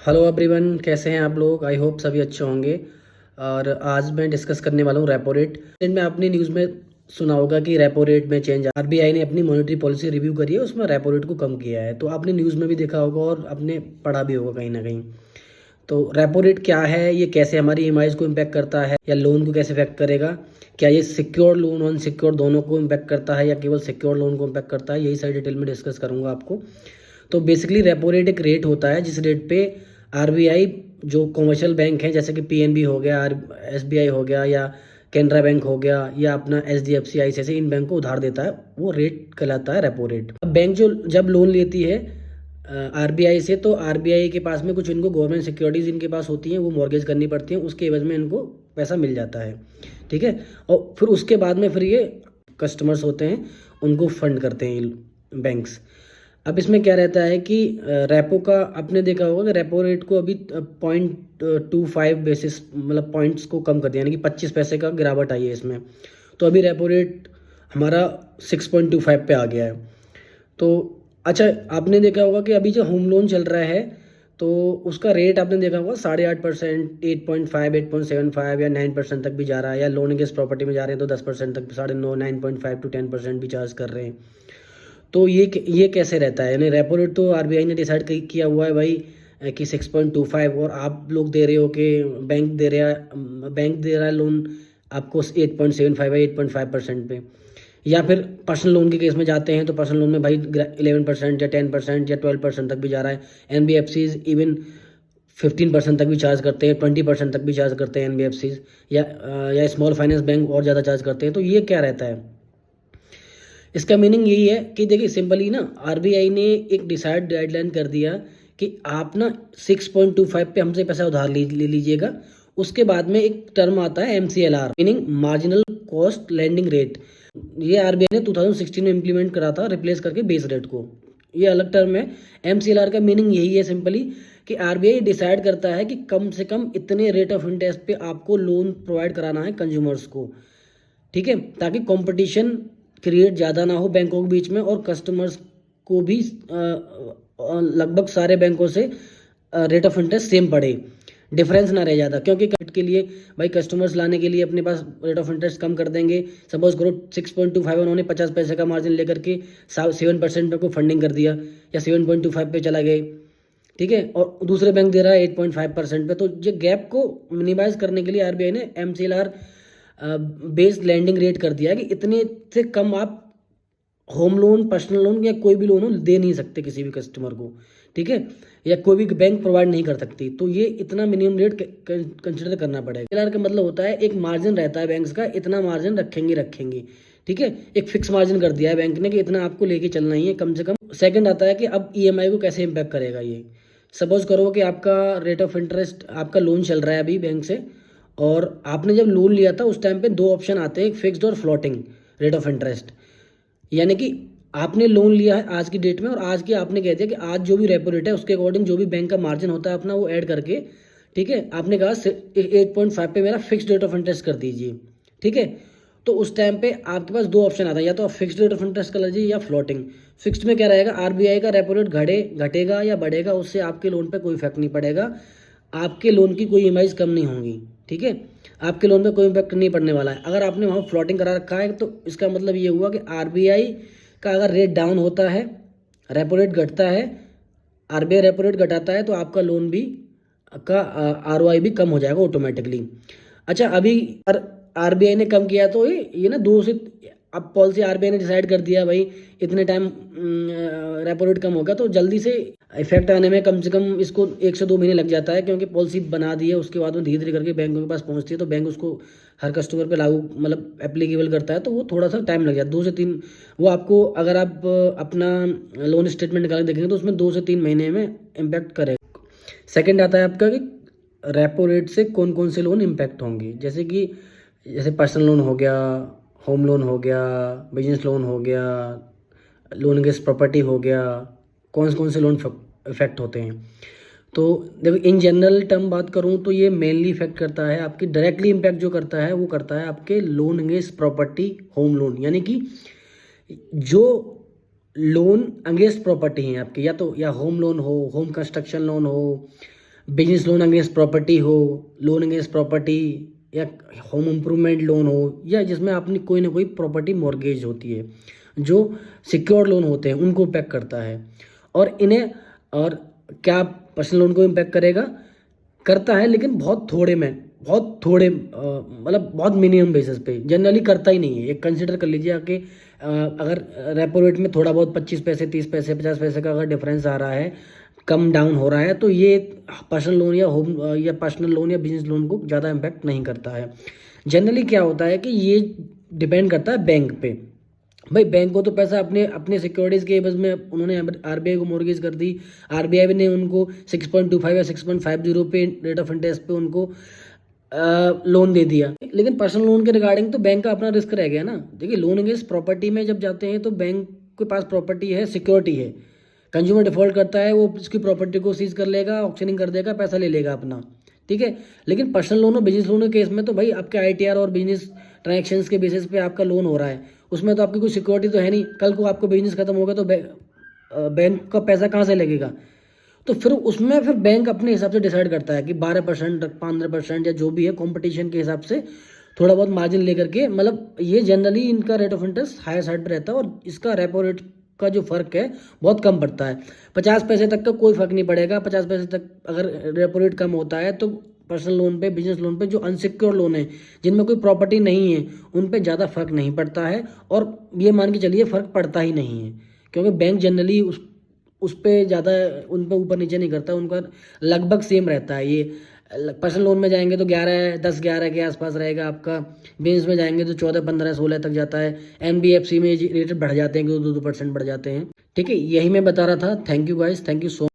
Hello everyone, कैसे हैं आप लोग। आई होप सभी अच्छे होंगे। और आज मैं डिस्कस करने वाला हूँ रेपो रेट। में आपने न्यूज़ में सुना होगा कि रेपो रेट में चेंज, आरबीआई ने अपनी मॉनेटरी पॉलिसी रिव्यू करी है, उसमें रेपो रेट को कम किया है। तो आपने न्यूज़ में भी देखा होगा और आपने पढ़ा भी होगा कहीं ना कहीं। तो रेपो रेट क्या है, ये कैसे हमारी ईएमआईज़ को इम्पैक्ट करता है या लोन को कैसे इफेक्ट करेगा, क्या ये सिक्योर लोन अनसिक्योर दोनों को इम्पैक्ट करता है या केवल सिक्योर लोन को इम्पैक्ट करता है, यही सारी डिटेल में डिस्कस करूँगा आपको। तो बेसिकली रेपो रेट एक रेट होता है जिस रेट पे आरबीआई जो कमर्शियल बैंक हैं जैसे कि पीएनबी हो गया, एसबीआई हो गया या कैनरा बैंक हो गया या अपना एचडीएफसी आईसीआईसीआई, इन बैंक को उधार देता है, वो रेट कहलाता है रेपो रेट। अब बैंक जो जब लोन लेती है आरबीआई से, तो आरबीआई के पास में कुछ इनको गवर्नमेंट सिक्योरिटीज इनके पास होती हैं, वो मॉर्गेज करनी पड़ती हैं, उसके एवज में इनको पैसा मिल जाता है। ठीक है। और फिर उसके बाद में फिर ये कस्टमर्स होते हैं, उनको फंड करते हैं बैंक्स। अब इसमें क्या रहता है कि रेपो का आपने देखा होगा कि रेपो रेट को अभी 0.25 बेसिस मतलब पॉइंट्स को कम कर दिया, यानी कि 25 पैसे का गिरावट आई है इसमें। तो अभी रेपो रेट हमारा 6.25 पे आ गया है। तो अच्छा, आपने देखा होगा कि अभी जो होम लोन चल रहा है तो उसका रेट आपने देखा होगा 8.5%, 8.5, 8.75 या 9% तक भी जा रहा है, या लोन अगेंस्ट प्रॉपर्टी में जा रहे हैं तो 10% तक, 9.5, 9.5 to 10% भी चार्ज कर रहे हैं। तो ये कैसे रहता है, यानी रेपो रेट तो आरबीआई ने डिसाइड किया हुआ है भाई कि 6.25, और आप लोग दे रहे हो कि बैंक दे रहा है लोन आपको 8.75 या 8.5% पे। या फिर पर्सनल लोन के केस में जाते हैं तो पर्सनल लोन में भाई 11% या 10% या 12% तक भी जा रहा है। एनबीएफसीज इवन 15% तक भी चार्ज करते हैं, 20% तक भी चार्ज करते हैं एनबीएफसीज, या स्मॉल फाइनेंस बैंक और ज़्यादा चार्ज करते हैं। तो ये क्या रहता है, इसका मीनिंग यही है कि देखिए सिंपली ना, आरबीआई ने एक डिसाइड गाइडलाइन कर दिया कि आप ना 6.25 पे हमसे पैसा उधार ले लीजिएगा। उसके बाद में एक टर्म आता है MCLR, meaning marginal cost landing rate. ये आरबीआई ने 2016 में इम्प्लीमेंट करा था, रिप्लेस करके बेस रेट को। ये अलग टर्म है। एमसीएलआर का मीनिंग यही है सिंपली कि आरबीआई डिसाइड करता है कि कम से कम इतने रेट ऑफ इंटरेस्ट पे आपको लोन प्रोवाइड कराना है कंज्यूमर्स को। ठीक है, ताकि कंपटीशन क्रिएट ज़्यादा ना हो बैंकों के बीच में, और कस्टमर्स को भी लगभग सारे बैंकों से रेट ऑफ इंटरेस्ट सेम पड़े, डिफरेंस ना रह जाता। क्योंकि के लिए भाई कस्टमर्स लाने के लिए अपने पास रेट ऑफ इंटरेस्ट कम कर देंगे। सपोज करो 6.25, उन्होंने 50 पैसे का मार्जिन लेकर के 7% पे को फंडिंग कर दिया या 7.25 पे चला गए। ठीक है, और दूसरे बैंक दे रहा है 8.5% पे। तो ये गैप को मिनिमाइज करने के लिए आरबीआई ने एमसीएलआर बेस्ड लैंडिंग रेट कर दिया है कि इतने से कम आप होम लोन, पर्सनल लोन या कोई भी लोन दे नहीं सकते किसी भी कस्टमर को। ठीक है, या कोई भी बैंक प्रोवाइड नहीं कर सकती। तो ये इतना मिनिमम रेट कंसिडर करना पड़ेगा। एलआर का मतलब होता है एक मार्जिन रहता है बैंक्स का, इतना मार्जिन रखेंगे। ठीक है, एक फिक्स मार्जिन कर दिया है बैंक ने कि इतना आपको लेके चलना ही है कम से कम। सेकंड आता है कि अब ईएमआई को कैसे इम्पैक्ट करेगा ये। सपोज करो कि आपका रेट ऑफ इंटरेस्ट, आपका लोन चल रहा है अभी बैंक से, और आपने जब लोन लिया था उस टाइम पे दो ऑप्शन आते हैं, फिक्स्ड और फ्लोटिंग रेट ऑफ इंटरेस्ट। यानी कि आपने लोन लिया है आज की डेट में, और आज की आपने कह दिया कि आज जो भी रेपो रेट है उसके अकॉर्डिंग जो भी बैंक का मार्जिन होता है अपना वो ऐड करके, ठीक है, आपने कहा 8.5 पे मेरा फिक्स्ड रेट ऑफ इंटरेस्ट कर दीजिए। ठीक है, तो उस टाइम पे आपके पास दो ऑप्शन आता है, या तो आप फिक्स्ड रेट ऑफ इंटरेस्ट कर लीजिए या फ्लोटिंग। फिक्स्ड में क्या रहेगा, आरबीआई का रेपो रेट घटेगा या बढ़ेगा उससे आपके लोन पे कोई इफेक्ट नहीं पड़ेगा, आपके लोन की कोई ईएमआईज कम नहीं होंगी। ठीक है, आपके लोन पे कोई इम्पैक्ट नहीं पड़ने वाला है। अगर आपने वहाँ फ्लोटिंग करा रखा है तो इसका मतलब ये हुआ कि आरबीआई का अगर रेट डाउन होता है, रेपो रेट घटता है, आरबीआई रेपो रेट घटाता है, तो आपका लोन भी का आरओआई भी कम हो जाएगा ऑटोमेटिकली। अच्छा, अभी आरबीआई ने कम किया तो ये ना दो से, अब पॉलिसी आरबीआई ने डिसाइड कर दिया भाई इतने टाइम रेपो रेट कम होगा, तो जल्दी से इफेक्ट आने में कम से कम इसको 1 से 2 महीने लग जाता है, क्योंकि पॉलिसी बना दी है, उसके बाद में धीरे धीरे करके बैंकों के पास पहुंचती है, तो बैंक उसको हर कस्टमर पे लागू मतलब एप्लीकेबल करता है, तो वो थोड़ा सा टाइम लग जाता है 2 से 3। वो आपको अगर आप अपना लोन स्टेटमेंट निकाल के देखेंगे तो उसमें 2 से 3 महीने में इम्पैक्ट करेगा। सेकेंड आता है आपका कि रेपो रेट से कौन कौन से लोन इम्पैक्ट होंगे, जैसे पर्सनल लोन हो गया, होम लोन हो गया, बिजनेस लोन हो गया, लोन अगेंस्ट प्रॉपर्टी हो गया, कौन कौन से लोन इफेक्ट होते हैं। तो देखो इन जनरल टर्म बात करूं तो ये मेनली इफेक्ट करता है आपकी, डायरेक्टली इम्पैक्ट जो करता है वो करता है आपके loan against property home loan, यानी कि जो लोन अगेंस्ट प्रॉपर्टी हैं आपके, या तो या होम लोन हो, होम कंस्ट्रक्शन लोन हो, बिजनेस लोन अगेंस्ट प्रॉपर्टी हो, लोन अगेंस्ट प्रॉपर्टी, या होम इम्प्रूवमेंट लोन हो, या जिसमें आपने कोई ना कोई प्रॉपर्टी मॉर्गेज होती है, जो सिक्योर्ड लोन होते हैं, उनको इम्पैक्ट करता है। और इन्हें, और क्या पर्सनल लोन को इम्पैक्ट करेगा, करता है, लेकिन बहुत थोड़े में, बहुत थोड़े मतलब बहुत मिनिमम बेसिस पे, जनरली करता ही नहीं है। एक कंसिडर कर लीजिए कि अगर रेपो रेट में थोड़ा बहुत 25 पैसे, 30 पैसे, 50 पैसे का अगर डिफरेंस आ रहा है, कम डाउन हो रहा है, तो ये पर्सनल लोन या होम या पर्सनल लोन या बिजनेस लोन को ज़्यादा इम्पैक्ट नहीं करता है। जनरली क्या होता है कि ये डिपेंड करता है बैंक पे। भाई बैंक को तो पैसा अपने अपने सिक्योरिटीज़ के एवज में उन्होंने आरबीआई को मॉर्गेज कर दी, आरबीआई ने उनको 6.25 या 6.50 पे रेट ऑफ इंटरेस्ट पे उनको लोन दे दिया। लेकिन पर्सनल लोन के रिगार्डिंग तो बैंक का अपना रिस्क रह गया ना। देखिए, लोन अगेंस्ट प्रॉपर्टी में जब जाते हैं तो बैंक के पास प्रॉपर्टी है, सिक्योरिटी है। कंज्यूमर डिफॉल्ट करता है, वो उसकी प्रॉपर्टी को सीज कर लेगा, ऑक्शनिंग कर देगा, पैसा ले लेगा अपना, ठीक है। लेकिन पर्सनल लोन और बिजनेस लोन के केस में तो भाई आपके आईटीआर और बिजनेस ट्रांजेक्शन्स के बेसिस पे आपका लोन हो रहा है, उसमें तो आपकी कोई सिक्योरिटी तो है नहीं। कल को आपको बिजनेस खत्म होगा तो बैंक का पैसा कहाँ से लगेगा? तो फिर उसमें फिर बैंक अपने हिसाब से डिसाइड करता है कि 12%, 15% या जो भी है, कंपटीशन के हिसाब से थोड़ा बहुत मार्जिन लेकर के, मतलब ये जनरली इनका rate of interest higher side पर रहता है, और इसका रेपो रेट का जो फर्क है बहुत कम पड़ता है। 50 पैसे तक का कोई फर्क नहीं पड़ेगा। 50 पैसे तक अगर रेपो रेट कम होता है तो पर्सनल लोन पे, बिजनेस लोन पे, जो अनसिक्योर्ड लोन है, जिनमें कोई प्रॉपर्टी नहीं है, उन पे ज़्यादा फर्क नहीं पड़ता है। और ये मान के चलिए फर्क पड़ता ही नहीं है, क्योंकि बैंक जनरली उस पर ज़्यादा, उन पर ऊपर नीचे नहीं करता, उनका लगभग सेम रहता है। ये पर्सनल लोन में जाएंगे तो 10-11 के आसपास रहेगा आपका, बिजनेस में जाएंगे तो 14, 15, 16 तक जाता है। एनबीएफसी में रेट बढ़ जाते हैं, 2-2% बढ़ जाते हैं, ठीक है। यही मैं बता रहा था। Thank you guys, thank you so